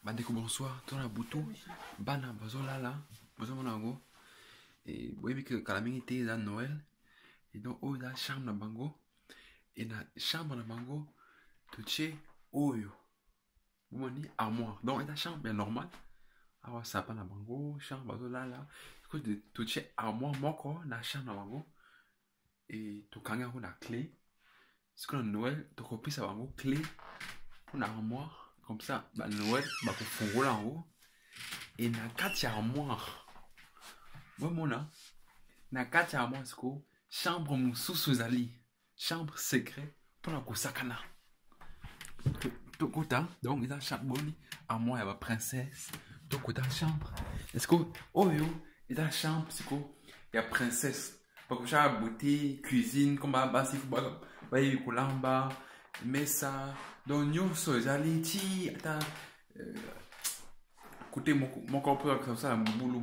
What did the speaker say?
Bandeko bonsoir, tona butu, bana bazolala, bazomona yango. Et boyebi que kala mingi te eza Noël. Et donc oyo eza chambre na bango. Et na chambre na bango totie oyo. Bomoni armoire. Donc eza chambre bien normal. Awa sapa na bango, chambre bazolala. Totie armoire moko na chambre na bango. Et tokanga yango na clé. Siko na Noël, tokopesa bango clé pour na armoire. Comme ça, bah Noël, bah pour fongola en haut. Et na kati ya armoire. Moi mona. Na kati ya armoire siko chambre mususu ezali. Chambre secret pour na kosakana. Tokota, donc eza chambre boni armoire ya ba princesse. Tokota chambre. Est-ce que oyo eza chambre siko ya princesse. Bakosha beauté, cuisine, comme basi ba yi kolamba. Mesa donc nyonso ezali ti ata côté moko peu comme ça mbulu